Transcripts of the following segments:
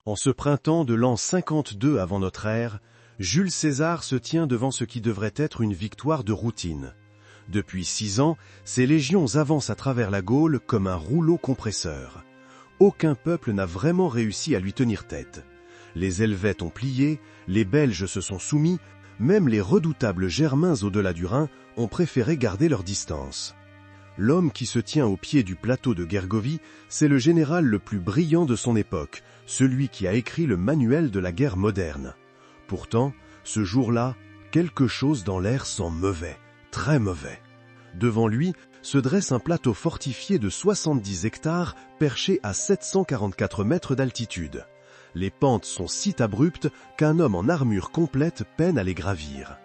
En ce printemps de l'an 52 avant notre ère, Jules César se tient devant ce qui devrait être une victoire de routine. Depuis 6 ans, ses légions avancent à travers la Gaule comme un rouleau compresseur. Aucun peuple n'a vraiment réussi à lui tenir tête. Les Helvètes ont plié, les Belges se sont soumis, même les redoutables Germains au-delà du Rhin ont préféré garder leur distance. L'homme qui se tient au pied du plateau de Gergovie, c'est le général le plus brillant de son époque, celui qui a écrit le manuel de la guerre moderne. Pourtant, ce jour-là, quelque chose dans l'air sent mauvais, très mauvais. Devant lui se dresse un plateau fortifié de 70 hectares perché à 744 mètres d'altitude. Les pentes sont si abruptes qu'un homme en armure complète peine à les gravir.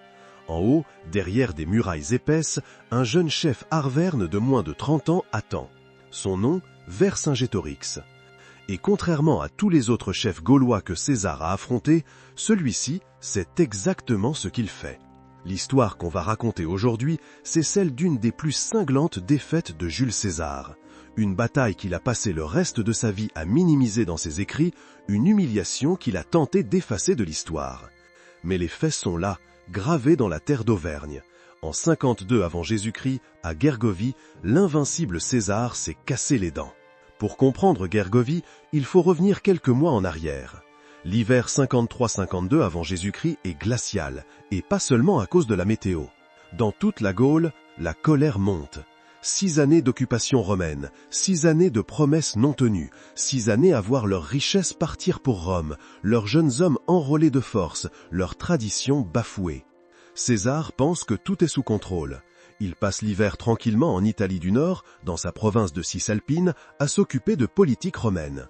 En haut, derrière des murailles épaisses, un jeune chef arverne de moins de 30 ans attend. Son nom, Vercingétorix. Et contrairement à tous les autres chefs gaulois que César a affrontés, celui-ci sait exactement ce qu'il fait. L'histoire qu'on va raconter aujourd'hui, c'est celle d'une des plus cinglantes défaites de Jules César. Une bataille qu'il a passé le reste de sa vie à minimiser dans ses écrits, une humiliation qu'il a tenté d'effacer de l'histoire. Mais les faits sont là, gravés dans la terre d'Auvergne. En 52 avant Jésus-Christ, à Gergovie, l'invincible César s'est cassé les dents. Pour comprendre Gergovie, il faut revenir quelques mois en arrière. L'hiver 53-52 avant Jésus-Christ est glacial, et pas seulement à cause de la météo. Dans toute la Gaule, la colère monte. 6 années d'occupation romaine, 6 années de promesses non tenues, 6 années à voir leurs richesses partir pour Rome, leurs jeunes hommes enrôlés de force, leurs traditions bafouées. César pense que tout est sous contrôle. Il passe l'hiver tranquillement en Italie du Nord, dans sa province de Cisalpine, à s'occuper de politique romaine.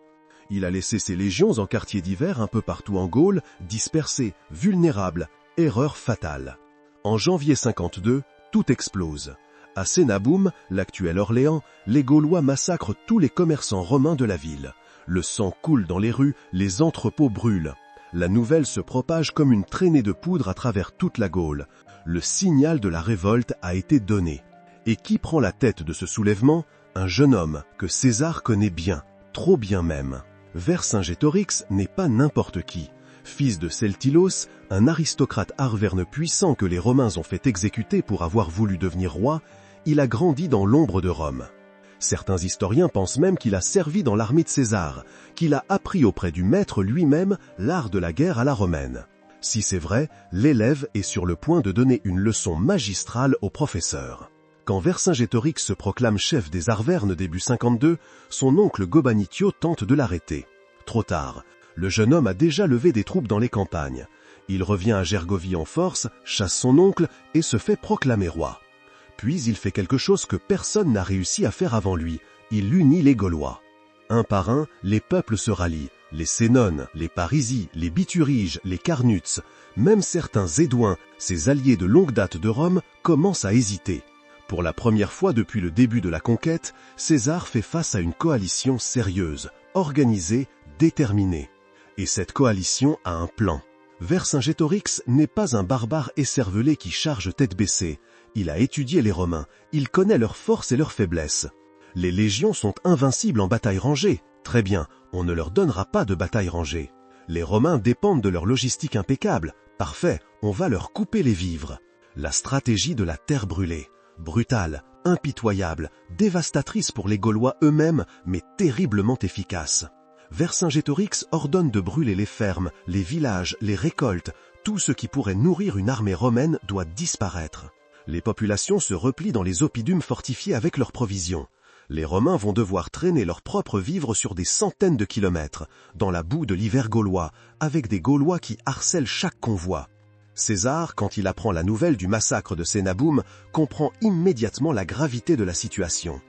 Il a laissé ses légions en quartier d'hiver un peu partout en Gaule, dispersées, vulnérables, erreur fatale. En janvier 52, tout explose. À Cénaboum, l'actuel Orléans, les Gaulois massacrent tous les commerçants romains de la ville. Le sang coule dans les rues, les entrepôts brûlent. La nouvelle se propage comme une traînée de poudre à travers toute la Gaule. Le signal de la révolte a été donné. Et qui prend la tête de ce soulèvement? Un jeune homme que César connaît bien, trop bien même. Vercingétorix n'est pas n'importe qui. Fils de Celtilos, un aristocrate arverne puissant que les Romains ont fait exécuter pour avoir voulu devenir roi, il a grandi dans l'ombre de Rome. Certains historiens pensent même qu'il a servi dans l'armée de César, qu'il a appris auprès du maître lui-même l'art de la guerre à la romaine. Si c'est vrai, l'élève est sur le point de donner une leçon magistrale au professeur. Quand Vercingétorix se proclame chef des Arvernes début 52, son oncle Gobanitio tente de l'arrêter. Trop tard, le jeune homme a déjà levé des troupes dans les campagnes. Il revient à Gergovie en force, chasse son oncle et se fait proclamer roi. Puis il fait quelque chose que personne n'a réussi à faire avant lui, il unit les Gaulois. Un par un, les peuples se rallient, les Sénones, les Parisi, les Bituriges, les Carnutes, même certains Édouins, ces alliés de longue date de Rome, commencent à hésiter. Pour la première fois depuis le début de la conquête, César fait face à une coalition sérieuse, organisée, déterminée. Et cette coalition a un plan. Vercingétorix n'est pas un barbare écervelé qui charge tête baissée. Il a étudié les Romains, il connaît leurs forces et leurs faiblesses. Les légions sont invincibles en bataille rangée. Très bien, on ne leur donnera pas de bataille rangée. Les Romains dépendent de leur logistique impeccable. Parfait, on va leur couper les vivres. La stratégie de la terre brûlée. Brutale, impitoyable, dévastatrice pour les Gaulois eux-mêmes, mais terriblement efficace. Vercingétorix ordonne de brûler les fermes, les villages, les récoltes. Tout ce qui pourrait nourrir une armée romaine doit disparaître. Les populations se replient dans les oppidums fortifiés avec leurs provisions. Les Romains vont devoir traîner leurs propres vivres sur des centaines de kilomètres, dans la boue de l'hiver gaulois, avec des Gaulois qui harcèlent chaque convoi. César, quand il apprend la nouvelle du massacre de Cénaboum, comprend immédiatement la gravité de la situation.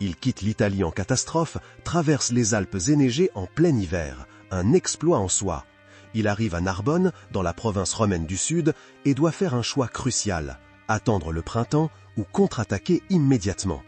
Il quitte l'Italie en catastrophe, traverse les Alpes enneigées en plein hiver, un exploit en soi. Il arrive à Narbonne, dans la province romaine du Sud, et doit faire un choix crucial, attendre le printemps ou contre-attaquer immédiatement.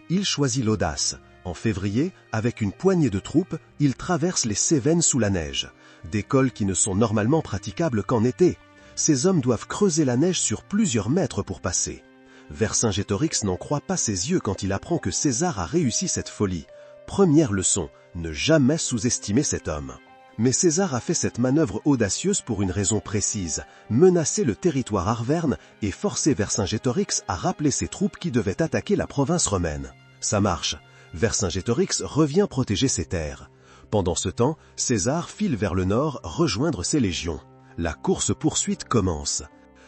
Il choisit l'audace. En février, avec une poignée de troupes, il traverse les Cévennes sous la neige, des cols qui ne sont normalement praticables qu'en été. Ces hommes doivent creuser la neige sur plusieurs mètres pour passer. Vercingétorix n'en croit pas ses yeux quand il apprend que César a réussi cette folie. Première leçon, ne jamais sous-estimer cet homme. Mais César a fait cette manœuvre audacieuse pour une raison précise, menacer le territoire arverne et forcer Vercingétorix à rappeler ses troupes qui devaient attaquer la province romaine. Ça marche. Vercingétorix revient protéger ses terres. Pendant ce temps, César file vers le nord rejoindre ses légions. La course-poursuite commence.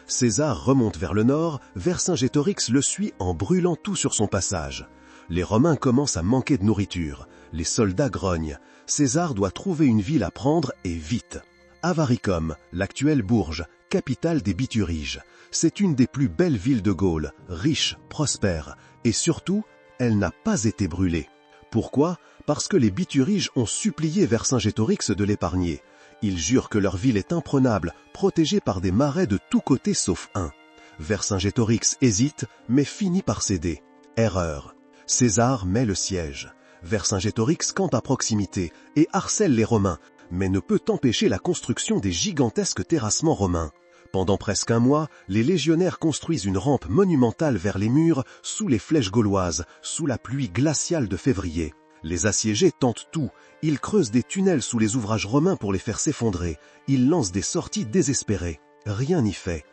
César remonte vers le nord, Vercingétorix le suit en brûlant tout sur son passage. Les Romains commencent à manquer de nourriture. Les soldats grognent. César doit trouver une ville à prendre et vite. Avaricum, l'actuelle Bourges, capitale des Bituriges. C'est une des plus belles villes de Gaule, riche, prospère, et surtout, elle n'a pas été brûlée. Pourquoi? Parce que les Bituriges ont supplié Vercingétorix de l'épargner. Ils jurent que leur ville est imprenable, protégée par des marais de tous côtés sauf un. Vercingétorix hésite, mais finit par céder. Erreur. César met le siège. Vercingétorix campe à proximité et harcèle les Romains, mais ne peut empêcher la construction des gigantesques terrassements romains. Pendant presque un mois, les légionnaires construisent une rampe monumentale vers les murs, sous les flèches gauloises, sous la pluie glaciale de février. Les assiégés tentent tout. Ils creusent des tunnels sous les ouvrages romains pour les faire s'effondrer. Ils lancent des sorties désespérées. Rien n'y fait.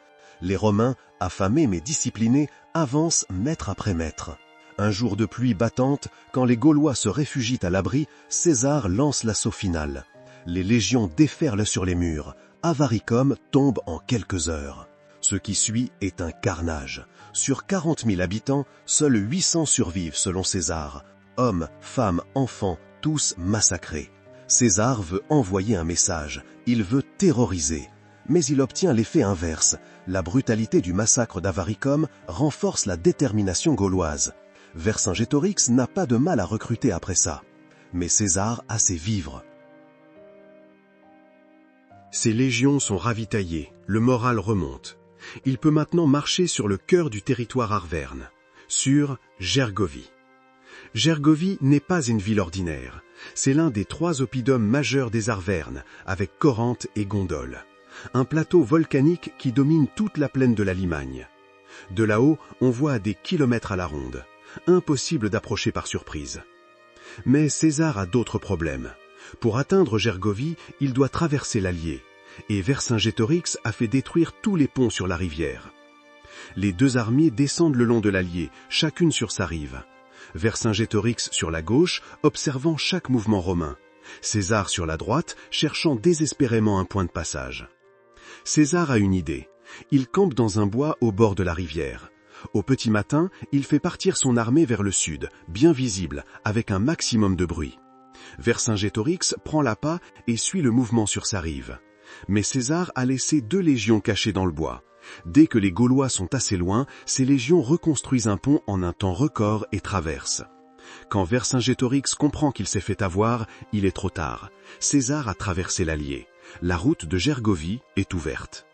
Les Romains, affamés mais disciplinés, avancent mètre après mètre. Un jour de pluie battante, quand les Gaulois se réfugient à l'abri, César lance l'assaut final. Les légions déferlent sur les murs. Avaricum tombe en quelques heures. Ce qui suit est un carnage. Sur 40 000 habitants, seuls 800 survivent selon César. Hommes, femmes, enfants, tous massacrés. César veut envoyer un message. Il veut terroriser. Mais il obtient l'effet inverse. La brutalité du massacre d'Avaricum renforce la détermination gauloise. Vercingétorix n'a pas de mal à recruter après ça. Mais César a ses vivres. Ses légions sont ravitaillées, le moral remonte. Il peut maintenant marcher sur le cœur du territoire arverne, sur Gergovie. Gergovie n'est pas une ville ordinaire. C'est l'un des 3 oppidums majeurs des Arvernes, avec Corinthe et Gondole. Un plateau volcanique qui domine toute la plaine de la Limagne. De là-haut, on voit à des kilomètres à la ronde. Impossible d'approcher par surprise. Mais César a d'autres problèmes. Pour atteindre Gergovie, il doit traverser l'Allier. Et Vercingétorix a fait détruire tous les ponts sur la rivière. Les 2 armées descendent le long de l'Allier, chacune sur sa rive. Vercingétorix sur la gauche, observant chaque mouvement romain. César sur la droite, cherchant désespérément un point de passage. César a une idée. Il campe dans un bois au bord de la rivière. Au petit matin, il fait partir son armée vers le sud, bien visible, avec un maximum de bruit. Vercingétorix prend l'appât et suit le mouvement sur sa rive. Mais César a laissé 2 légions cachées dans le bois. Dès que les Gaulois sont assez loin, ces légions reconstruisent un pont en un temps record et traversent. Quand Vercingétorix comprend qu'il s'est fait avoir, il est trop tard. César a traversé l'Allier. La route de Gergovie est ouverte.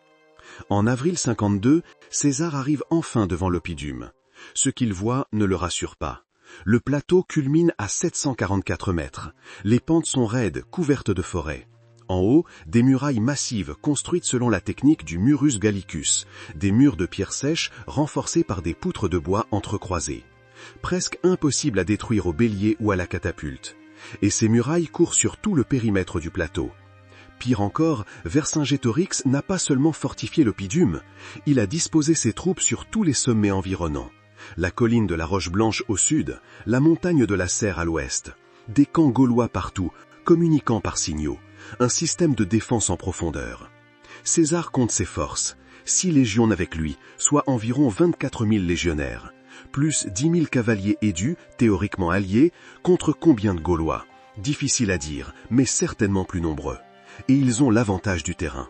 En avril 52, César arrive enfin devant l'oppidum. Ce qu'il voit ne le rassure pas. Le plateau culmine à 744 mètres. Les pentes sont raides, couvertes de forêts. En haut, des murailles massives construites selon la technique du Murus Gallicus, des murs de pierre sèche renforcés par des poutres de bois entrecroisées. Presque impossible à détruire au bélier ou à la catapulte. Et ces murailles courent sur tout le périmètre du plateau. Pire encore, Vercingétorix n'a pas seulement fortifié l'oppidum, il a disposé ses troupes sur tous les sommets environnants. La colline de la Roche-Blanche au sud, la montagne de la Serre à l'ouest. Des camps gaulois partout, communiquant par signaux. Un système de défense en profondeur. César compte ses forces. 6 légions avec lui, soit environ 24 000 légionnaires. Plus 10 000 cavaliers édus, théoriquement alliés, contre combien de Gaulois? Difficile à dire, mais certainement plus nombreux. Et ils ont l'avantage du terrain.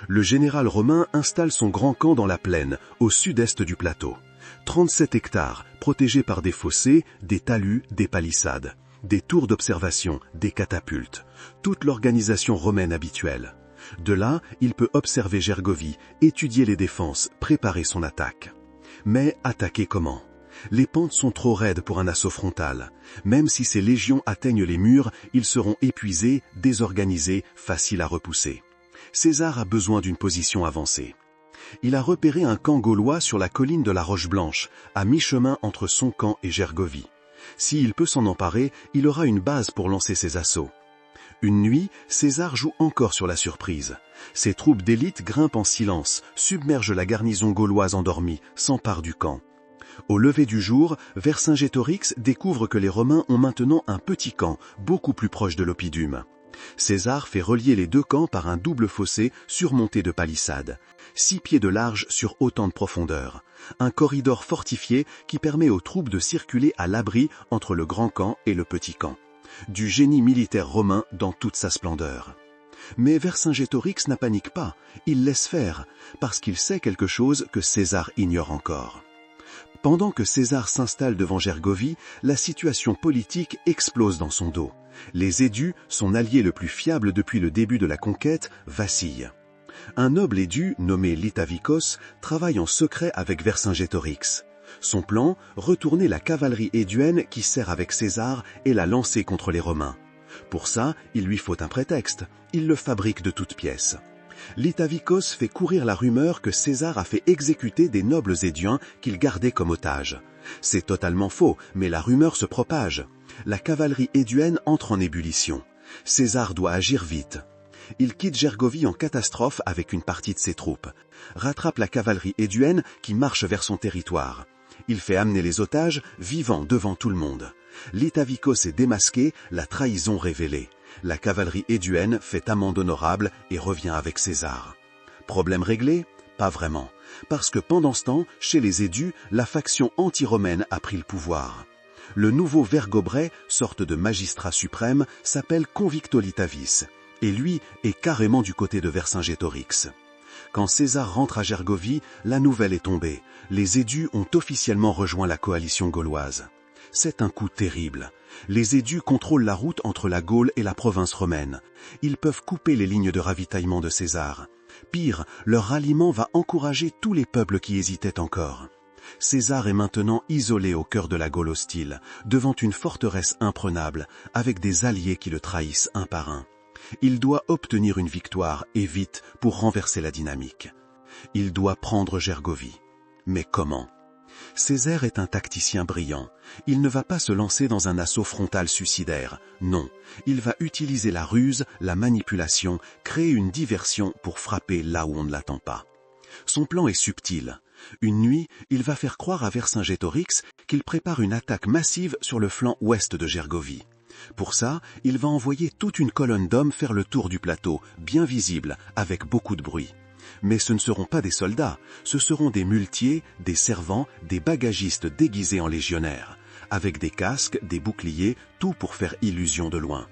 Le général romain installe son grand camp dans la plaine, au sud-est du plateau. 37 hectares, protégés par des fossés, des talus, des palissades, des tours d'observation, des catapultes. Toute l'organisation romaine habituelle. De là, il peut observer Gergovie, étudier les défenses, préparer son attaque. Mais attaquer comment? Les pentes sont trop raides pour un assaut frontal. Même si ces légions atteignent les murs, ils seront épuisés, désorganisés, faciles à repousser. César a besoin d'une position avancée. Il a repéré un camp gaulois sur la colline de la Roche-Blanche, à mi-chemin entre son camp et Gergovie. S'il peut s'en emparer, il aura une base pour lancer ses assauts. Une nuit, César joue encore sur la surprise. Ses troupes d'élite grimpent en silence, submergent la garnison gauloise endormie, s'emparent du camp. Au lever du jour, Vercingétorix découvre que les Romains ont maintenant un petit camp, beaucoup plus proche de l'oppidum. César fait relier les deux camps par un double fossé surmonté de palissades. 6 pieds de large sur autant de profondeur. Un corridor fortifié qui permet aux troupes de circuler à l'abri entre le grand camp et le petit camp. Du génie militaire romain dans toute sa splendeur. Mais Vercingétorix n'a panique pas, il laisse faire, parce qu'il sait quelque chose que César ignore encore. Pendant que César s'installe devant Gergovie, la situation politique explose dans son dos. Les Édus, son allié le plus fiable depuis le début de la conquête, vacillent. Un noble Édu, nommé Litavicos, travaille en secret avec Vercingétorix. Son plan, retourner la cavalerie éduenne qui sert avec César et la lancer contre les Romains. Pour ça, il lui faut un prétexte. Il le fabrique de toutes pièces. Litavicos fait courir la rumeur que César a fait exécuter des nobles éduins qu'il gardait comme otages. C'est totalement faux, mais la rumeur se propage. La cavalerie éduenne entre en ébullition. César doit agir vite. Il quitte Gergovie en catastrophe avec une partie de ses troupes. Rattrape la cavalerie éduenne qui marche vers son territoire. Il fait amener les otages vivants devant tout le monde. Litavicos est démasqué, la trahison révélée. La cavalerie éduenne fait amende honorable et revient avec César. Problème réglé? Pas vraiment. Parce que pendant ce temps, chez les Édus, la faction anti-romaine a pris le pouvoir. Le nouveau Vergobret, sorte de magistrat suprême, s'appelle Convicto Litavis. Et lui est carrément du côté de Vercingétorix. Quand César rentre à Gergovie, la nouvelle est tombée. Les Édus ont officiellement rejoint la coalition gauloise. C'est un coup terrible. Les Édus contrôlent la route entre la Gaule et la province romaine. Ils peuvent couper les lignes de ravitaillement de César. Pire, leur ralliement va encourager tous les peuples qui hésitaient encore. César est maintenant isolé au cœur de la Gaule hostile, devant une forteresse imprenable, avec des alliés qui le trahissent un par un. Il doit obtenir une victoire, et vite, pour renverser la dynamique. Il doit prendre Gergovie. Mais comment? Césaire est un tacticien brillant. Il ne va pas se lancer dans un assaut frontal suicidaire. Non, il va utiliser la ruse, la manipulation, créer une diversion pour frapper là où on ne l'attend pas. Son plan est subtil. Une nuit, il va faire croire à Vercingétorix qu'il prépare une attaque massive sur le flanc ouest de Gergovie. Pour ça, il va envoyer toute une colonne d'hommes faire le tour du plateau, bien visible, avec beaucoup de bruit. Mais ce ne seront pas des soldats, ce seront des muletiers, des servants, des bagagistes déguisés en légionnaires, avec des casques, des boucliers, tout pour faire illusion de loin.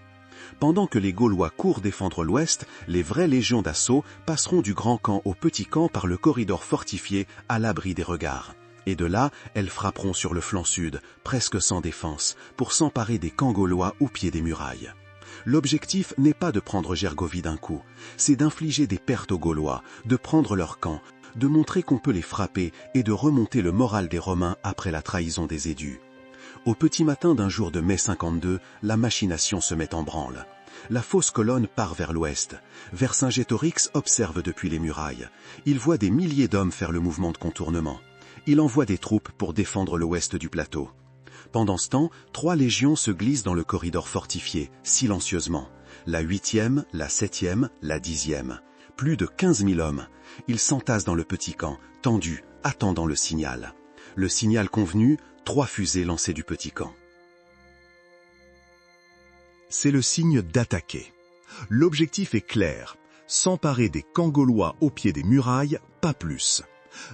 Pendant que les Gaulois courent défendre l'ouest, les vraies légions d'assaut passeront du grand camp au petit camp par le corridor fortifié à l'abri des regards. Et de là, elles frapperont sur le flanc sud, presque sans défense, pour s'emparer des camps gaulois au pied des murailles. L'objectif n'est pas de prendre Gergovie d'un coup, c'est d'infliger des pertes aux Gaulois, de prendre leur camp, de montrer qu'on peut les frapper et de remonter le moral des Romains après la trahison des Édus. Au petit matin d'un jour de mai 52, la machination se met en branle. La fausse colonne part vers l'ouest. Vercingétorix observe depuis les murailles. Il voit des milliers d'hommes faire le mouvement de contournement. Il envoie des troupes pour défendre l'ouest du plateau. Pendant ce temps, 3 légions se glissent dans le corridor fortifié, silencieusement. La 8e, la 7e, la 10e. Plus de 15 000 hommes. Ils s'entassent dans le petit camp, tendus, attendant le signal. Le signal convenu, 3 fusées lancées du petit camp. C'est le signe d'attaquer. L'objectif est clair, s'emparer des camps gaulois au pied des murailles, pas plus.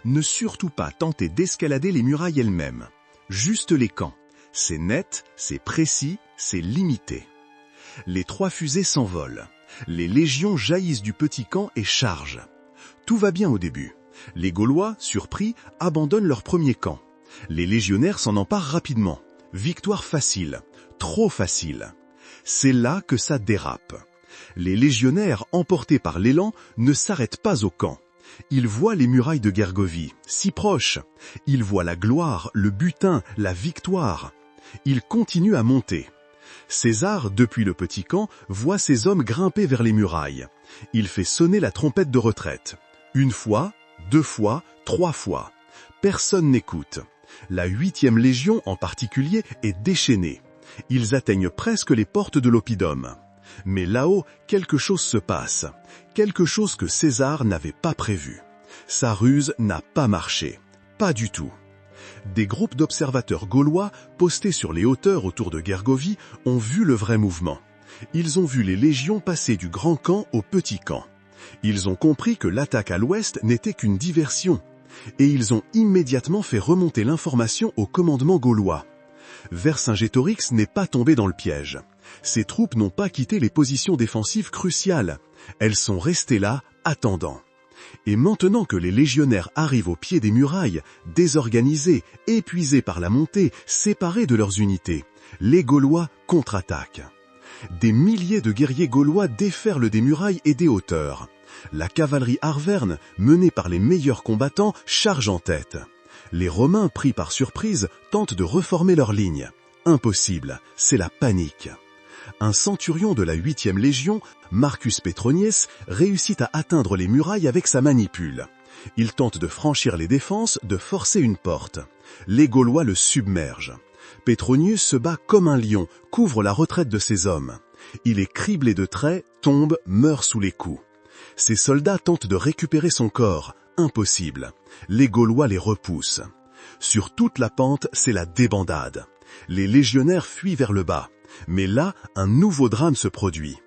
Ne surtout pas tenter d'escalader les murailles elles-mêmes. Juste les camps. C'est net, c'est précis, c'est limité. Les 3 fusées s'envolent. Les légions jaillissent du petit camp et chargent. Tout va bien au début. Les Gaulois, surpris, abandonnent leur premier camp. Les légionnaires s'en emparent rapidement. Victoire facile, trop facile. C'est là que ça dérape. Les légionnaires, emportés par l'élan, ne s'arrêtent pas au camp. Ils voient les murailles de Gergovie, si proches. Ils voient la gloire, le butin, la victoire. Ils continuent à monter. César, depuis le petit camp, voit ses hommes grimper vers les murailles. Il fait sonner la trompette de retraite. 1 fois, 2 fois, 3 fois. Personne n'écoute. La 8e légion en particulier est déchaînée. Ils atteignent presque les portes de l'oppidum. Mais là-haut, quelque chose se passe, quelque chose que César n'avait pas prévu. Sa ruse n'a pas marché, pas du tout. Des groupes d'observateurs gaulois, postés sur les hauteurs autour de Gergovie, ont vu le vrai mouvement. Ils ont vu les légions passer du grand camp au petit camp. Ils ont compris que l'attaque à l'ouest n'était qu'une diversion, et ils ont immédiatement fait remonter l'information au commandement gaulois. Vercingétorix n'est pas tombé dans le piège. Ses troupes n'ont pas quitté les positions défensives cruciales. Elles sont restées là, attendant. Et maintenant que les légionnaires arrivent au pied des murailles, désorganisés, épuisés par la montée, séparés de leurs unités, les Gaulois contre-attaquent. Des milliers de guerriers gaulois déferlent des murailles et des hauteurs. La cavalerie arverne, menée par les meilleurs combattants, charge en tête. Les Romains, pris par surprise, tentent de reformer leurs lignes. Impossible, c'est la panique. Un centurion de la 8e Légion, Marcus Petronius, réussit à atteindre les murailles avec sa manipule. Il tente de franchir les défenses, de forcer une porte. Les Gaulois le submergent. Petronius se bat comme un lion, couvre la retraite de ses hommes. Il est criblé de traits, tombe, meurt sous les coups. Ses soldats tentent de récupérer son corps. Impossible. Les Gaulois les repoussent. Sur toute la pente, c'est la débandade. Les légionnaires fuient vers le bas. Mais là, un nouveau drame se produit.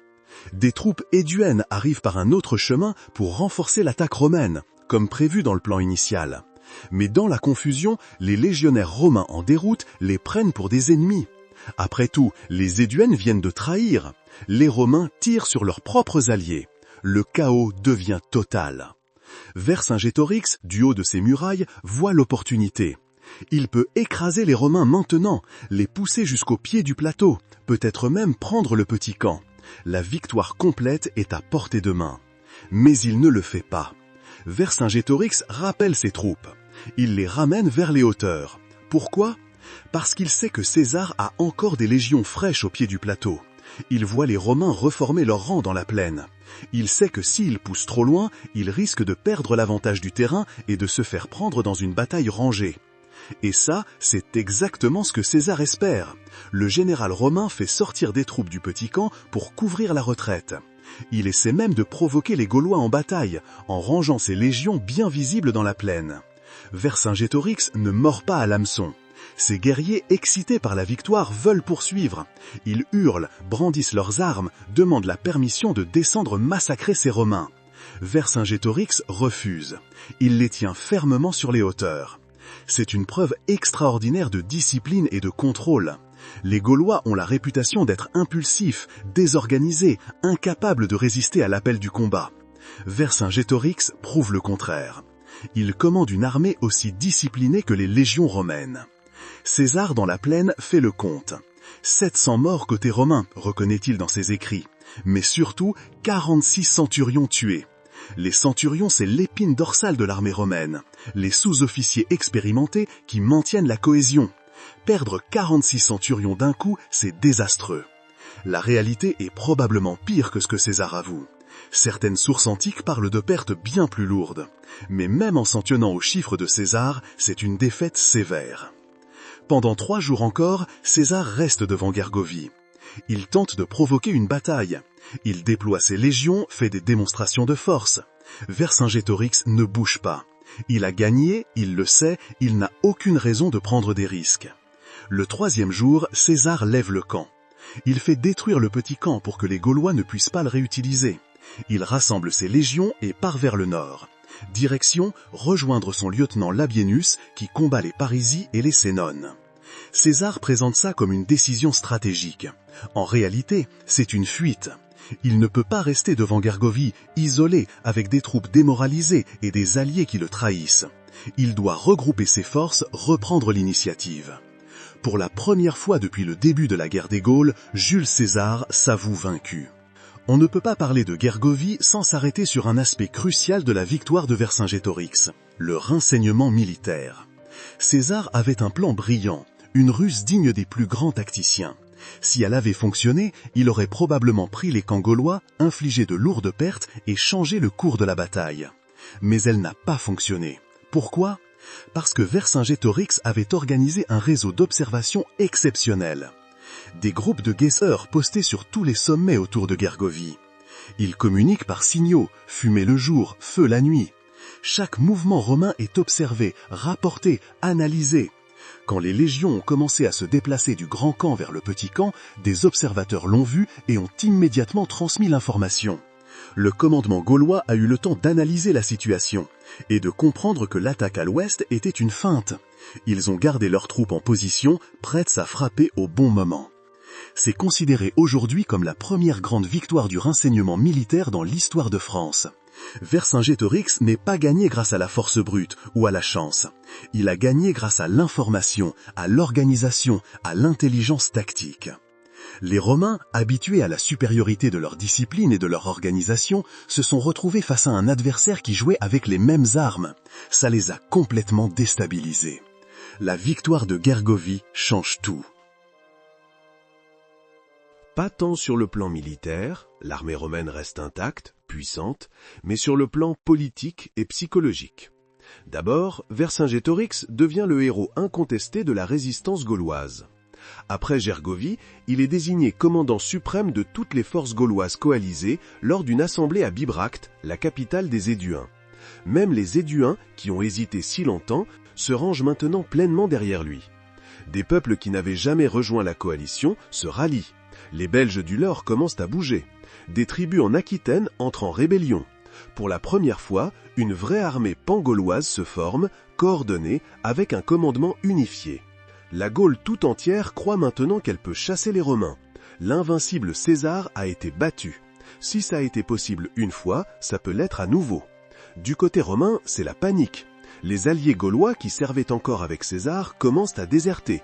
Des troupes éduennes arrivent par un autre chemin pour renforcer l'attaque romaine, comme prévu dans le plan initial. Mais dans la confusion, les légionnaires romains en déroute les prennent pour des ennemis. Après tout, les éduennes viennent de trahir. Les Romains tirent sur leurs propres alliés. Le chaos devient total. Vercingétorix, du haut de ses murailles, voit l'opportunité. Il peut écraser les Romains maintenant, les pousser jusqu'au pied du plateau, peut-être même prendre le petit camp. La victoire complète est à portée de main. Mais il ne le fait pas. Vercingétorix rappelle ses troupes. Il les ramène vers les hauteurs. Pourquoi ? Parce qu'il sait que César a encore des légions fraîches au pied du plateau. Il voit les Romains reformer leurs rangs dans la plaine. Il sait que s'il pousse trop loin, il risque de perdre l'avantage du terrain et de se faire prendre dans une bataille rangée. Et ça, c'est exactement ce que César espère. Le général romain fait sortir des troupes du petit camp pour couvrir la retraite. Il essaie même de provoquer les Gaulois en bataille, en rangeant ses légions bien visibles dans la plaine. Vercingétorix ne mord pas à l'hameçon. Ces guerriers, excités par la victoire, veulent poursuivre. Ils hurlent, brandissent leurs armes, demandent la permission de descendre massacrer ces Romains. Vercingétorix refuse. Il les tient fermement sur les hauteurs. C'est une preuve extraordinaire de discipline et de contrôle. Les Gaulois ont la réputation d'être impulsifs, désorganisés, incapables de résister à l'appel du combat. Vercingétorix prouve le contraire. Il commande une armée aussi disciplinée que les légions romaines. César, dans la plaine, fait le compte. 700 morts côté romain, reconnaît-il dans ses écrits, mais surtout 46 centurions tués. Les centurions, c'est l'épine dorsale de l'armée romaine, les sous-officiers expérimentés qui maintiennent la cohésion. Perdre 46 centurions d'un coup, c'est désastreux. La réalité est probablement pire que ce que César avoue. Certaines sources antiques parlent de pertes bien plus lourdes. Mais même en s'en tenant aux chiffres de César, c'est une défaite sévère. Pendant 3 jours encore, César reste devant Gergovie. Il tente de provoquer une bataille. Il déploie ses légions, fait des démonstrations de force. Vercingétorix ne bouge pas. Il a gagné, il le sait, il n'a aucune raison de prendre des risques. Le 3e jour, César lève le camp. Il fait détruire le petit camp pour que les Gaulois ne puissent pas le réutiliser. Il rassemble ses légions et part vers le nord. Direction, rejoindre son lieutenant Labienus qui combat les Parisi et les Sénones. César présente ça comme une décision stratégique. En réalité, c'est une fuite. Il ne peut pas rester devant Gergovie, isolé, avec des troupes démoralisées et des alliés qui le trahissent. Il doit regrouper ses forces, reprendre l'initiative. Pour la première fois depuis le début de la guerre des Gaules, Jules César s'avoue vaincu. On ne peut pas parler de Gergovie sans s'arrêter sur un aspect crucial de la victoire de Vercingétorix, le renseignement militaire. César avait un plan brillant, une ruse digne des plus grands tacticiens. Si elle avait fonctionné, il aurait probablement pris les camps gaulois, infligé de lourdes pertes et changé le cours de la bataille. Mais elle n'a pas fonctionné. Pourquoi ? Parce que Vercingétorix avait organisé un réseau d'observation exceptionnel. Des groupes de guesseurs postés sur tous les sommets autour de Gergovie. Ils communiquent par signaux, fumée le jour, feu la nuit. Chaque mouvement romain est observé, rapporté, analysé. Quand les légions ont commencé à se déplacer du grand camp vers le petit camp, des observateurs l'ont vu et ont immédiatement transmis l'information. Le commandement gaulois a eu le temps d'analyser la situation et de comprendre que l'attaque à l'ouest était une feinte. Ils ont gardé leurs troupes en position, prêtes à frapper au bon moment. C'est considéré aujourd'hui comme la première grande victoire du renseignement militaire dans l'histoire de France. Vercingétorix n'est pas gagné grâce à la force brute ou à la chance. Il a gagné grâce à l'information, à l'organisation, à l'intelligence tactique. Les Romains, habitués à la supériorité de leur discipline et de leur organisation, se sont retrouvés face à un adversaire qui jouait avec les mêmes armes. Ça les a complètement déstabilisés. La victoire de Gergovie change tout. Pas tant sur le plan militaire, l'armée romaine reste intacte, puissante, mais sur le plan politique et psychologique. D'abord, Vercingétorix devient le héros incontesté de la résistance gauloise. Après Gergovie, il est désigné commandant suprême de toutes les forces gauloises coalisées lors d'une assemblée à Bibracte, la capitale des Éduins. Même les Éduins, qui ont hésité si longtemps, se rangent maintenant pleinement derrière lui. Des peuples qui n'avaient jamais rejoint la coalition se rallient. Les Belges du Nord commencent à bouger. Des tribus en Aquitaine entrent en rébellion. Pour la première fois, une vraie armée pangauloise se forme, coordonnée, avec un commandement unifié. La Gaule tout entière croit maintenant qu'elle peut chasser les Romains. L'invincible César a été battu. Si ça a été possible une fois, ça peut l'être à nouveau. Du côté romain, c'est la panique. Les alliés gaulois qui servaient encore avec César commencent à déserter.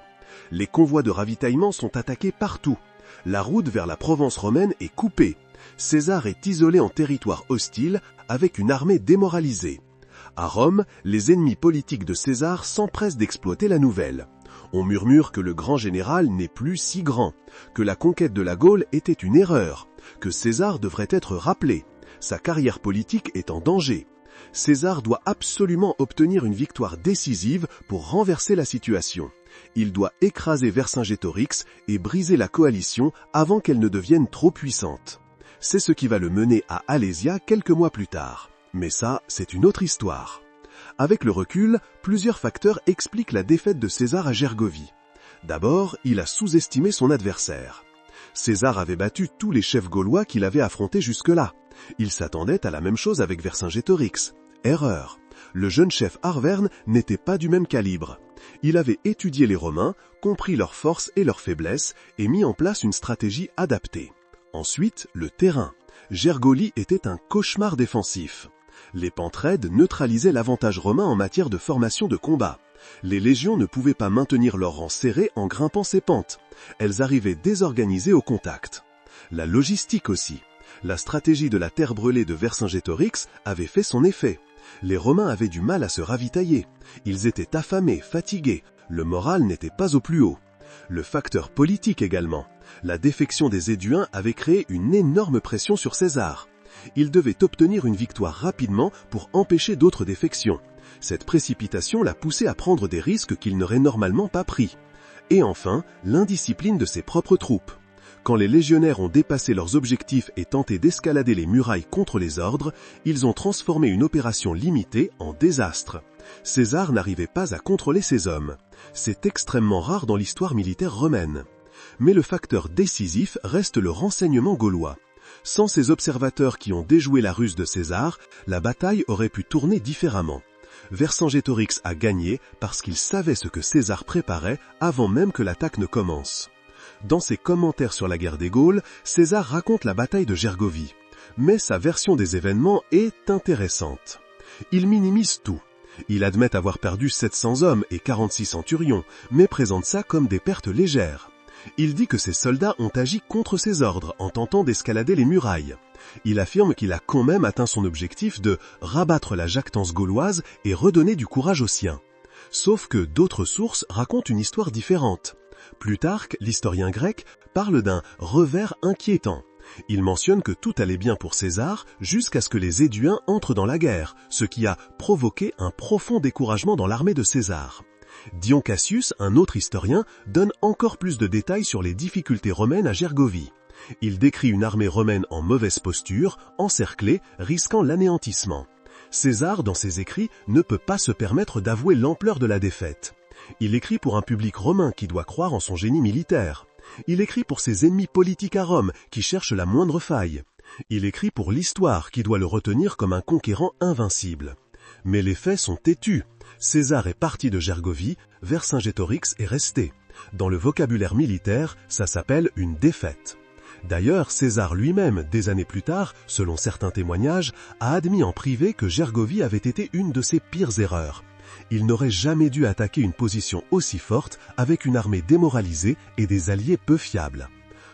Les convois de ravitaillement sont attaqués partout. La route vers la Provence romaine est coupée. César est isolé en territoire hostile avec une armée démoralisée. À Rome, les ennemis politiques de César s'empressent d'exploiter la nouvelle. On murmure que le grand général n'est plus si grand, que la conquête de la Gaule était une erreur, que César devrait être rappelé. Sa carrière politique est en danger. César doit absolument obtenir une victoire décisive pour renverser la situation. Il doit écraser Vercingétorix et briser la coalition avant qu'elle ne devienne trop puissante. C'est ce qui va le mener à Alésia quelques mois plus tard. Mais ça, c'est une autre histoire. Avec le recul, plusieurs facteurs expliquent la défaite de César à Gergovie. D'abord, il a sous-estimé son adversaire. César avait battu tous les chefs gaulois qu'il avait affrontés jusque-là. Il s'attendait à la même chose avec Vercingétorix. Erreur. Le jeune chef Arverne n'était pas du même calibre. Il avait étudié les Romains, compris leurs forces et leurs faiblesses et mis en place une stratégie adaptée. Ensuite, le terrain. Gergovie était un cauchemar défensif. Les pentes raides neutralisaient l'avantage romain en matière de formation de combat. Les légions ne pouvaient pas maintenir leur rang serré en grimpant ces pentes. Elles arrivaient désorganisées au contact. La logistique aussi. La stratégie de la terre brûlée de Vercingétorix avait fait son effet. Les Romains avaient du mal à se ravitailler. Ils étaient affamés, fatigués. Le moral n'était pas au plus haut. Le facteur politique également. La défection des Éduins avait créé une énorme pression sur César. Il devait obtenir une victoire rapidement pour empêcher d'autres défections. Cette précipitation l'a poussé à prendre des risques qu'il n'aurait normalement pas pris. Et enfin, l'indiscipline de ses propres troupes. Quand les légionnaires ont dépassé leurs objectifs et tenté d'escalader les murailles contre les ordres, ils ont transformé une opération limitée en désastre. César n'arrivait pas à contrôler ses hommes. C'est extrêmement rare dans l'histoire militaire romaine. Mais le facteur décisif reste le renseignement gaulois. Sans ces observateurs qui ont déjoué la ruse de César, la bataille aurait pu tourner différemment. Vercingétorix a gagné parce qu'il savait ce que César préparait avant même que l'attaque ne commence. Dans ses commentaires sur la guerre des Gaules, César raconte la bataille de Gergovie. Mais sa version des événements est intéressante. Il minimise tout. Il admet avoir perdu 700 hommes et 46 centurions, mais présente ça comme des pertes légères. Il dit que ses soldats ont agi contre ses ordres en tentant d'escalader les murailles. Il affirme qu'il a quand même atteint son objectif de rabattre la jactance gauloise et redonner du courage aux siens. Sauf que d'autres sources racontent une histoire différente. Plutarque, l'historien grec, parle d'un revers inquiétant. Il mentionne que tout allait bien pour César jusqu'à ce que les Éduins entrent dans la guerre, ce qui a provoqué un profond découragement dans l'armée de César. Dion Cassius, un autre historien, donne encore plus de détails sur les difficultés romaines à Gergovie. Il décrit une armée romaine en mauvaise posture, encerclée, risquant l'anéantissement. César, dans ses écrits, ne peut pas se permettre d'avouer l'ampleur de la défaite. Il écrit pour un public romain qui doit croire en son génie militaire. Il écrit pour ses ennemis politiques à Rome qui cherchent la moindre faille. Il écrit pour l'histoire qui doit le retenir comme un conquérant invincible. Mais les faits sont têtus. César est parti de Gergovie, Vercingétorix est resté. Dans le vocabulaire militaire, ça s'appelle une défaite. D'ailleurs, César lui-même, des années plus tard, selon certains témoignages, a admis en privé que Gergovie avait été une de ses pires erreurs. Il n'aurait jamais dû attaquer une position aussi forte avec une armée démoralisée et des alliés peu fiables.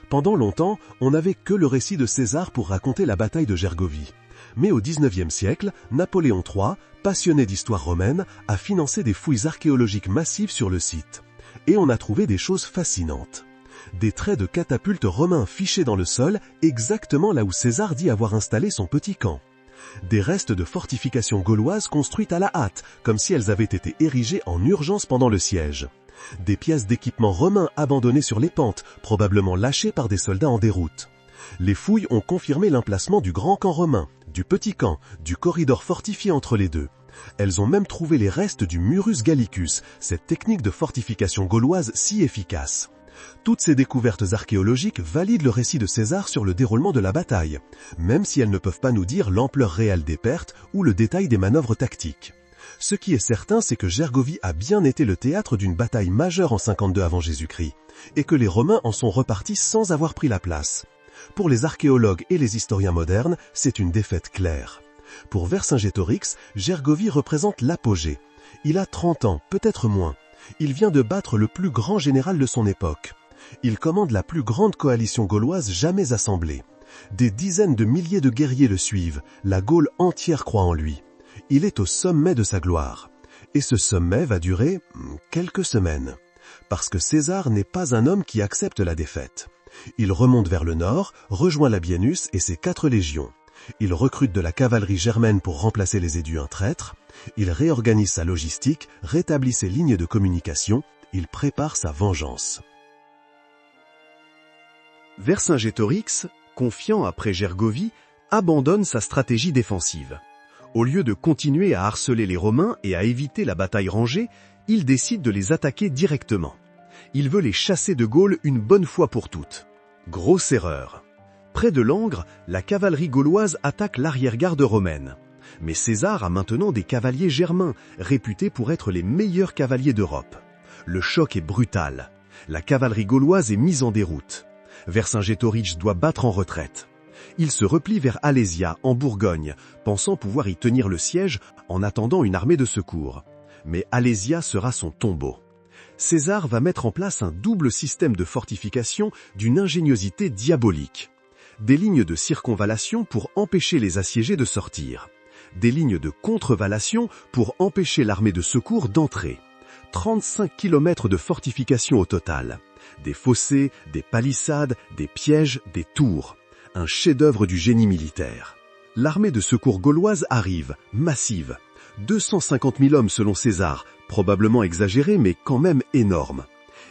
Pendant longtemps, on n'avait que le récit de César pour raconter la bataille de Gergovie. Mais au XIXe siècle, Napoléon III, passionné d'histoire romaine, a financé des fouilles archéologiques massives sur le site. Et on a trouvé des choses fascinantes. Des traits de catapultes romains fichés dans le sol, exactement là où César dit avoir installé son petit camp. Des restes de fortifications gauloises construites à la hâte, comme si elles avaient été érigées en urgence pendant le siège. Des pièces d'équipement romain abandonnées sur les pentes, probablement lâchées par des soldats en déroute. Les fouilles ont confirmé l'emplacement du grand camp romain, du petit camp, du corridor fortifié entre les deux. Elles ont même trouvé les restes du Murus Gallicus, cette technique de fortification gauloise si efficace. Toutes ces découvertes archéologiques valident le récit de César sur le déroulement de la bataille, même si elles ne peuvent pas nous dire l'ampleur réelle des pertes ou le détail des manœuvres tactiques. Ce qui est certain, c'est que Gergovie a bien été le théâtre d'une bataille majeure en 52 avant Jésus-Christ, et que les Romains en sont repartis sans avoir pris la place. Pour les archéologues et les historiens modernes, c'est une défaite claire. Pour Vercingétorix, Gergovie représente l'apogée. Il a 30 ans, peut-être moins. Il vient de battre le plus grand général de son époque. Il commande la plus grande coalition gauloise jamais assemblée. Des dizaines de milliers de guerriers le suivent, la Gaule entière croit en lui. Il est au sommet de sa gloire. Et ce sommet va durer quelques semaines. Parce que César n'est pas un homme qui accepte la défaite. Il remonte vers le nord, rejoint Labienus et ses 4 légions. Il recrute de la cavalerie germaine pour remplacer les Éduins traîtres. Il réorganise sa logistique, rétablit ses lignes de communication. Il prépare sa vengeance. Vercingétorix, confiant après Gergovie, abandonne sa stratégie défensive. Au lieu de continuer à harceler les Romains et à éviter la bataille rangée, il décide de les attaquer directement. Il veut les chasser de Gaule une bonne fois pour toutes. Grosse erreur. Près de Langres, la cavalerie gauloise attaque l'arrière-garde romaine. Mais César a maintenant des cavaliers germains, réputés pour être les meilleurs cavaliers d'Europe. Le choc est brutal. La cavalerie gauloise est mise en déroute. Vercingétorix doit battre en retraite. Il se replie vers Alésia, en Bourgogne, pensant pouvoir y tenir le siège en attendant une armée de secours. Mais Alésia sera son tombeau. César va mettre en place un double système de fortification d'une ingéniosité diabolique. Des lignes de circonvallation pour empêcher les assiégés de sortir. Des lignes de contrevallation pour empêcher l'armée de secours d'entrer. 35 km de fortification au total. Des fossés, des palissades, des pièges, des tours. Un chef-d'œuvre du génie militaire. L'armée de secours gauloise arrive, massive. 250 000 hommes selon César, probablement exagéré mais quand même énorme.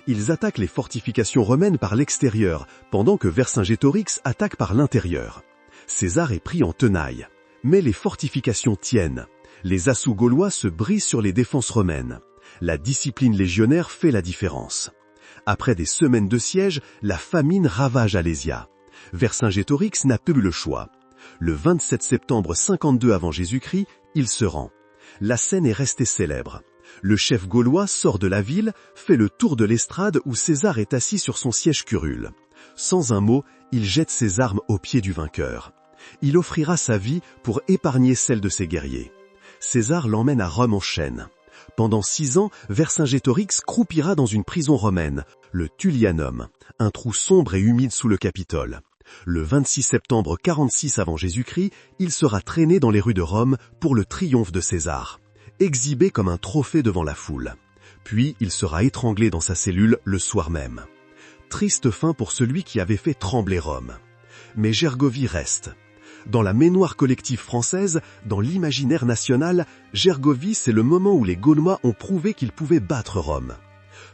Ils attaquent les fortifications romaines par l'extérieur, pendant que Vercingétorix attaque par l'intérieur. César est pris en tenaille. Mais les fortifications tiennent. Les assauts gaulois se brisent sur les défenses romaines. La discipline légionnaire fait la différence. Après des semaines de siège, la famine ravage Alésia. Vercingétorix n'a plus le choix. Le 27 septembre 52 avant Jésus-Christ, il se rend. La scène est restée célèbre. Le chef gaulois sort de la ville, fait le tour de l'estrade où César est assis sur son siège curule. Sans un mot, il jette ses armes aux pieds du vainqueur. Il offrira sa vie pour épargner celle de ses guerriers. César l'emmène à Rome en chaîne. Pendant 6 ans, Vercingétorix croupira dans une prison romaine, le Tullianum, un trou sombre et humide sous le Capitole. Le 26 septembre 46 avant Jésus-Christ, il sera traîné dans les rues de Rome pour le triomphe de César, exhibé comme un trophée devant la foule. Puis il sera étranglé dans sa cellule le soir même. Triste fin pour celui qui avait fait trembler Rome. Mais Gergovie reste. Dans la mémoire collective française, dans l'imaginaire national, Gergovie, c'est le moment où les Gaulois ont prouvé qu'ils pouvaient battre Rome.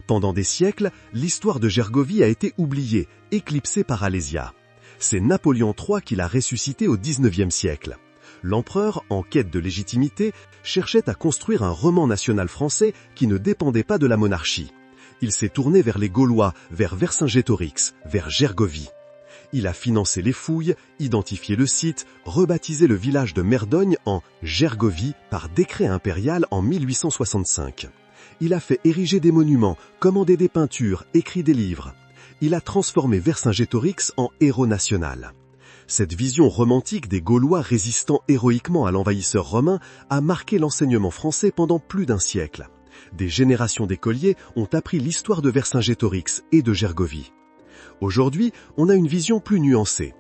Pendant des siècles, l'histoire de Gergovie a été oubliée, éclipsée par Alésia. C'est Napoléon III qui l'a ressuscité au XIXe siècle. L'empereur, en quête de légitimité, cherchait à construire un roman national français qui ne dépendait pas de la monarchie. Il s'est tourné vers les Gaulois, vers Vercingétorix, vers Gergovie. Il a financé les fouilles, identifié le site, rebaptisé le village de Merdogne en Gergovie par décret impérial en 1865. Il a fait ériger des monuments, commandé des peintures, écrit des livres. Il a transformé Vercingétorix en héros national. Cette vision romantique des Gaulois résistant héroïquement à l'envahisseur romain a marqué l'enseignement français pendant plus d'un siècle. Des générations d'écoliers ont appris l'histoire de Vercingétorix et de Gergovie. Aujourd'hui, on a une vision plus nuancée.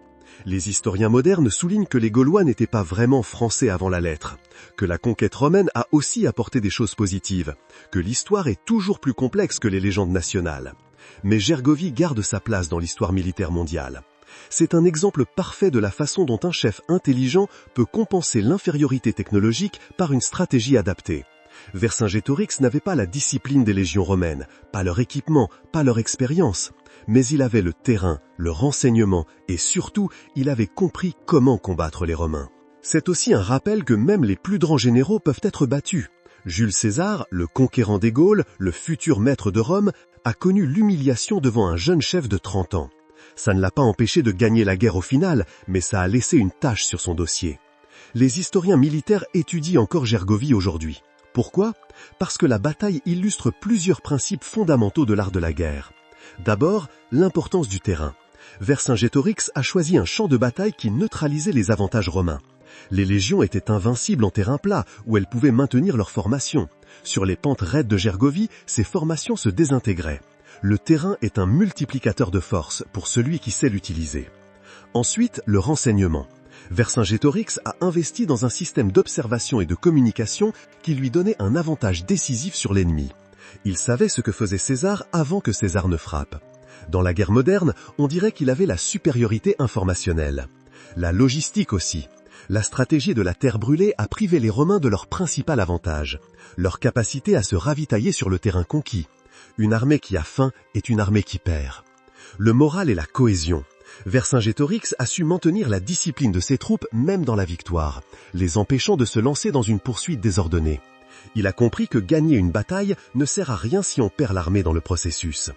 Les historiens modernes soulignent que les Gaulois n'étaient pas vraiment français avant la lettre, que la conquête romaine a aussi apporté des choses positives, que l'histoire est toujours plus complexe que les légendes nationales. Mais Gergovie garde sa place dans l'histoire militaire mondiale. C'est un exemple parfait de la façon dont un chef intelligent peut compenser l'infériorité technologique par une stratégie adaptée. Vercingétorix n'avait pas la discipline des légions romaines, pas leur équipement, pas leur expérience, mais il avait le terrain, le renseignement et surtout, il avait compris comment combattre les Romains. C'est aussi un rappel que même les plus grands généraux peuvent être battus. Jules César, le conquérant des Gaules, le futur maître de Rome, a connu l'humiliation devant un jeune chef de 30 ans. Ça ne l'a pas empêché de gagner la guerre au final, mais ça a laissé une tache sur son dossier. Les historiens militaires étudient encore Gergovie aujourd'hui. Pourquoi ? Parce que la bataille illustre plusieurs principes fondamentaux de l'art de la guerre. D'abord, l'importance du terrain. Vercingétorix a choisi un champ de bataille qui neutralisait les avantages romains. Les légions étaient invincibles en terrain plat, où elles pouvaient maintenir leur formation. Sur les pentes raides de Gergovie, ces formations se désintégraient. Le terrain est un multiplicateur de force pour celui qui sait l'utiliser. Ensuite, le renseignement. Vercingétorix a investi dans un système d'observation et de communication qui lui donnait un avantage décisif sur l'ennemi. Il savait ce que faisait César avant que César ne frappe. Dans la guerre moderne, on dirait qu'il avait la supériorité informationnelle. La logistique aussi. La stratégie de la terre brûlée a privé les Romains de leur principal avantage, leur capacité à se ravitailler sur le terrain conquis. Une armée qui a faim est une armée qui perd. Le moral et la cohésion. Vercingétorix a su maintenir la discipline de ses troupes même dans la victoire, les empêchant de se lancer dans une poursuite désordonnée. Il a compris que gagner une bataille ne sert à rien si on perd l'armée dans le processus.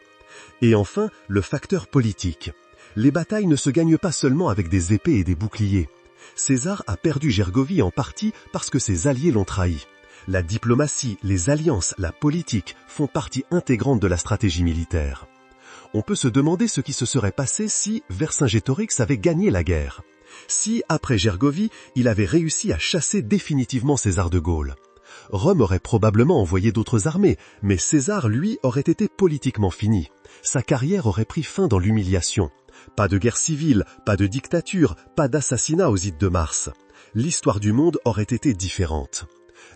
Et enfin, le facteur politique. Les batailles ne se gagnent pas seulement avec des épées et des boucliers. César a perdu Gergovie en partie parce que ses alliés l'ont trahi. La diplomatie, les alliances, la politique font partie intégrante de la stratégie militaire. On peut se demander ce qui se serait passé si Vercingétorix avait gagné la guerre. Si, après Gergovie, il avait réussi à chasser définitivement César de Gaulle. Rome aurait probablement envoyé d'autres armées, mais César, lui, aurait été politiquement fini. Sa carrière aurait pris fin dans l'humiliation. Pas de guerre civile, pas de dictature, pas d'assassinat aux Ides de Mars. L'histoire du monde aurait été différente.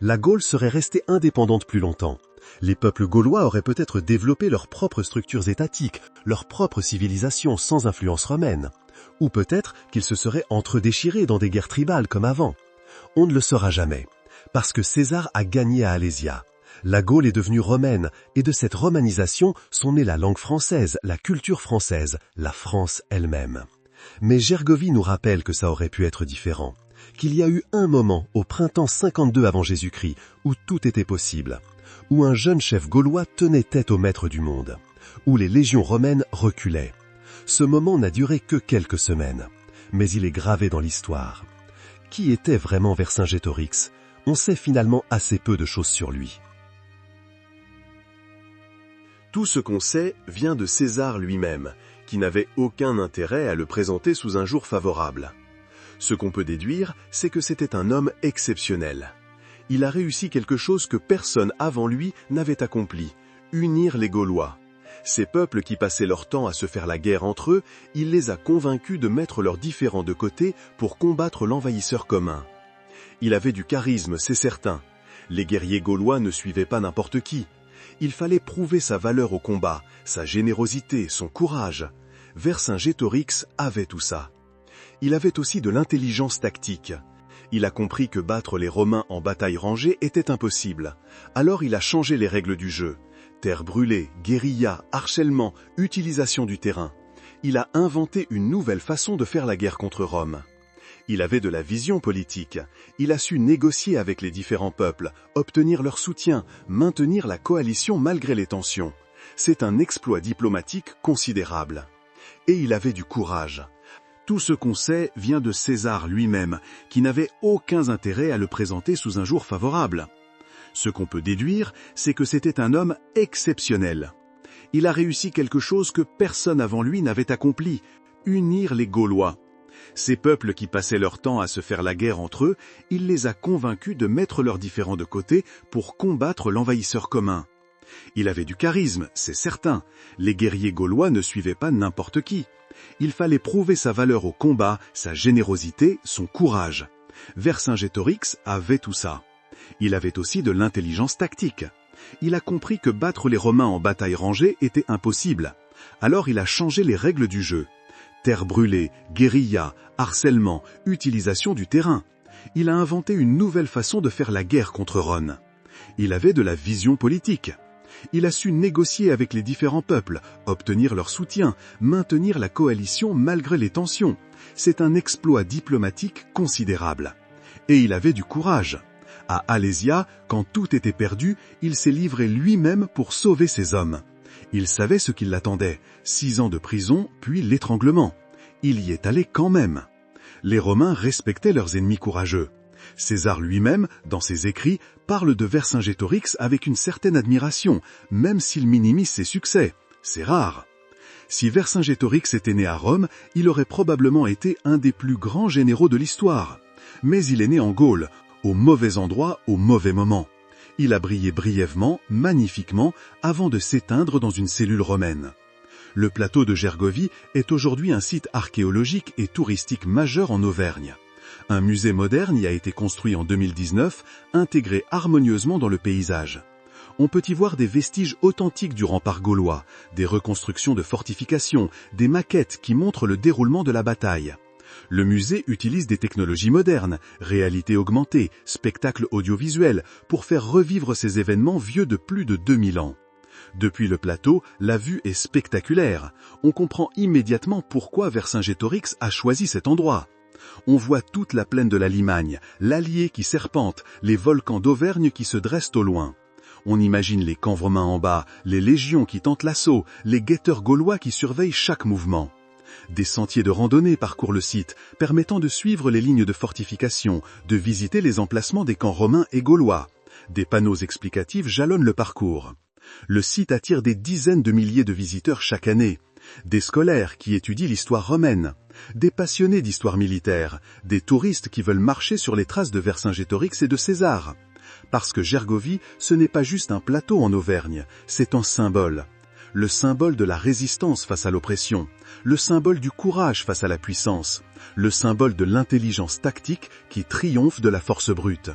La Gaule serait restée indépendante plus longtemps. Les peuples gaulois auraient peut-être développé leurs propres structures étatiques, leur propre civilisation sans influence romaine. Ou peut-être qu'ils se seraient entre-déchirés dans des guerres tribales comme avant. On ne le saura jamais, parce que César a gagné à Alésia. La Gaule est devenue romaine, et de cette romanisation sont nées la langue française, la culture française, la France elle-même. Mais Gergovie nous rappelle que ça aurait pu être différent, qu'il y a eu un moment, au printemps 52 avant Jésus-Christ, où tout était possible, où un jeune chef gaulois tenait tête au maître du monde, où les légions romaines reculaient. Ce moment n'a duré que quelques semaines, mais il est gravé dans l'histoire. Qui était vraiment Vercingétorix ? On sait finalement assez peu de choses sur lui. Tout ce qu'on sait vient de César lui-même, qui n'avait aucun intérêt à le présenter sous un jour favorable. Ce qu'on peut déduire, c'est que c'était un homme exceptionnel. Il a réussi quelque chose que personne avant lui n'avait accompli, unir les Gaulois. Ces peuples qui passaient leur temps à se faire la guerre entre eux, il les a convaincus de mettre leurs différends de côté pour combattre l'envahisseur commun. Il avait du charisme, c'est certain. Les guerriers gaulois ne suivaient pas n'importe qui. Il fallait prouver sa valeur au combat, sa générosité, son courage. Vercingétorix avait tout ça. Il avait aussi de l'intelligence tactique. Il a compris que battre les Romains en bataille rangée était impossible. Alors il a changé les règles du jeu. Terre brûlée, guérilla, harcèlement, utilisation du terrain. Il a inventé une nouvelle façon de faire la guerre contre Rome. Il avait de la vision politique. Il a su négocier avec les différents peuples, obtenir leur soutien, maintenir la coalition malgré les tensions. C'est un exploit diplomatique considérable. Et il avait du courage. Tout ce qu'on sait vient de César lui-même, qui n'avait aucun intérêt à le présenter sous un jour favorable. Ce qu'on peut déduire, c'est que c'était un homme exceptionnel. Il a réussi quelque chose que personne avant lui n'avait accompli, unir les Gaulois. Ces peuples qui passaient leur temps à se faire la guerre entre eux, il les a convaincus de mettre leurs différends de côté pour combattre l'envahisseur commun. Il avait du charisme, c'est certain. Les guerriers gaulois ne suivaient pas n'importe qui. Il fallait prouver sa valeur au combat, sa générosité, son courage. Vercingétorix avait tout ça. Il avait aussi de l'intelligence tactique. Il a compris que battre les Romains en bataille rangée était impossible. Alors il a changé les règles du jeu. Terre brûlée, guérilla, harcèlement, utilisation du terrain. Il a inventé une nouvelle façon de faire la guerre contre Rome. Il avait de la vision politique. Il a su négocier avec les différents peuples, obtenir leur soutien, maintenir la coalition malgré les tensions. C'est un exploit diplomatique considérable. Et il avait du courage. À Alésia, quand tout était perdu, il s'est livré lui-même pour sauver ses hommes. Il savait ce qui l'attendait, 6 ans de prison, puis l'étranglement. Il y est allé quand même. Les Romains respectaient leurs ennemis courageux. César lui-même, dans ses écrits, parle de Vercingétorix avec une certaine admiration, même s'il minimise ses succès. C'est rare. Si Vercingétorix était né à Rome, il aurait probablement été un des plus grands généraux de l'histoire. Mais il est né en Gaule, au mauvais endroit, au mauvais moment. Il a brillé brièvement, magnifiquement, avant de s'éteindre dans une cellule romaine. Le plateau de Gergovie est aujourd'hui un site archéologique et touristique majeur en Auvergne. Un musée moderne y a été construit en 2019, intégré harmonieusement dans le paysage. On peut y voir des vestiges authentiques du rempart gaulois, des reconstructions de fortifications, des maquettes qui montrent le déroulement de la bataille. Le musée utilise des technologies modernes, réalité augmentée, spectacles audiovisuels, pour faire revivre ces événements vieux de plus de 2000 ans. Depuis le plateau, la vue est spectaculaire. On comprend immédiatement pourquoi Vercingétorix a choisi cet endroit. On voit toute la plaine de la Limagne, l'Allier qui serpente, les volcans d'Auvergne qui se dressent au loin. On imagine les camps romains en bas, les légions qui tentent l'assaut, les guetteurs gaulois qui surveillent chaque mouvement. Des sentiers de randonnée parcourent le site, permettant de suivre les lignes de fortification, de visiter les emplacements des camps romains et gaulois. Des panneaux explicatifs jalonnent le parcours. Le site attire des dizaines de milliers de visiteurs chaque année. Des scolaires qui étudient l'histoire romaine, des passionnés d'histoire militaire, des touristes qui veulent marcher sur les traces de Vercingétorix et de César. Parce que Gergovie, ce n'est pas juste un plateau en Auvergne, c'est un symbole. Le symbole de la résistance face à l'oppression, le symbole du courage face à la puissance, le symbole de l'intelligence tactique qui triomphe de la force brute.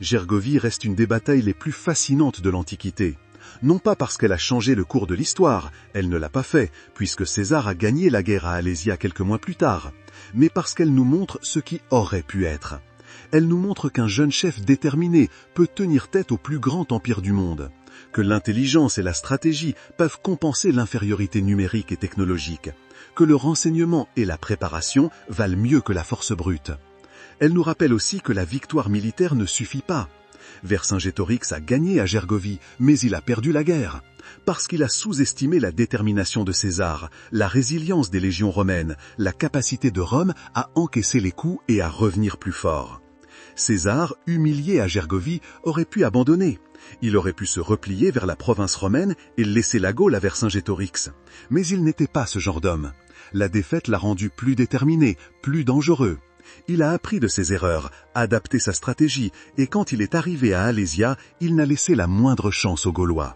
Gergovie reste une des batailles les plus fascinantes de l'Antiquité. Non pas parce qu'elle a changé le cours de l'histoire, elle ne l'a pas fait, puisque César a gagné la guerre à Alésia quelques mois plus tard, mais parce qu'elle nous montre ce qui aurait pu être. Elle nous montre qu'un jeune chef déterminé peut tenir tête au plus grand empire du monde, que l'intelligence et la stratégie peuvent compenser l'infériorité numérique et technologique, que le renseignement et la préparation valent mieux que la force brute. Elle nous rappelle aussi que la victoire militaire ne suffit pas. Vercingétorix a gagné à Gergovie, mais il a perdu la guerre, parce qu'il a sous-estimé la détermination de César, la résilience des légions romaines, la capacité de Rome à encaisser les coups et à revenir plus fort. César, humilié à Gergovie, aurait pu abandonner. Il aurait pu se replier vers la province romaine et laisser la Gaule à Vercingétorix. Mais il n'était pas ce genre d'homme. La défaite l'a rendu plus déterminé, plus dangereux. Il a appris de ses erreurs, adapté sa stratégie, et quand il est arrivé à Alésia, il n'a laissé la moindre chance aux Gaulois.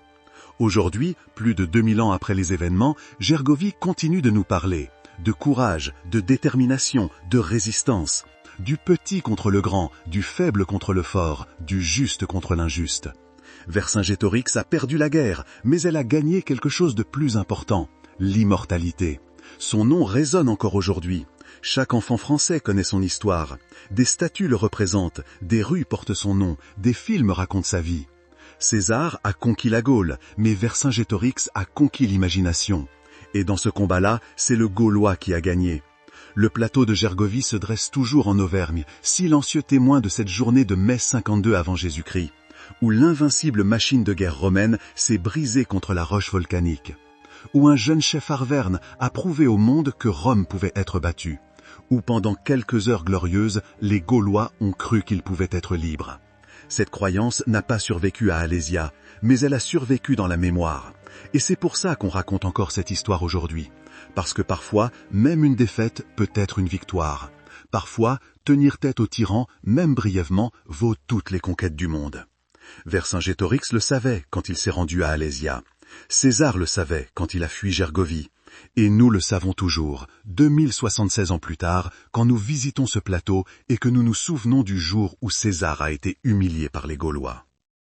Aujourd'hui, plus de 2000 ans après les événements, Gergovie continue de nous parler de courage, de détermination, de résistance, du petit contre le grand, du faible contre le fort, du juste contre l'injuste. Vercingétorix a perdu la guerre, mais elle a gagné quelque chose de plus important, l'immortalité. Son nom résonne encore aujourd'hui. Chaque enfant français connaît son histoire. Des statues le représentent, des rues portent son nom, des films racontent sa vie. César a conquis la Gaule, mais Vercingétorix a conquis l'imagination. Et dans ce combat-là, c'est le Gaulois qui a gagné. Le plateau de Gergovie se dresse toujours en Auvergne, silencieux témoin de cette journée de mai 52 avant Jésus-Christ, où l'invincible machine de guerre romaine s'est brisée contre la roche volcanique, où un jeune chef arverne a prouvé au monde que Rome pouvait être battue, où pendant quelques heures glorieuses, les Gaulois ont cru qu'ils pouvaient être libres. Cette croyance n'a pas survécu à Alésia, mais elle a survécu dans la mémoire. Et c'est pour ça qu'on raconte encore cette histoire aujourd'hui. Parce que parfois, même une défaite peut être une victoire. Parfois, tenir tête au tyran, même brièvement, vaut toutes les conquêtes du monde. Vercingétorix le savait quand il s'est rendu à Alésia. César le savait quand il a fui Gergovie. Et nous le savons toujours, 2076 ans plus tard, quand nous visitons ce plateau et que nous nous souvenons du jour où César a été humilié par les Gaulois.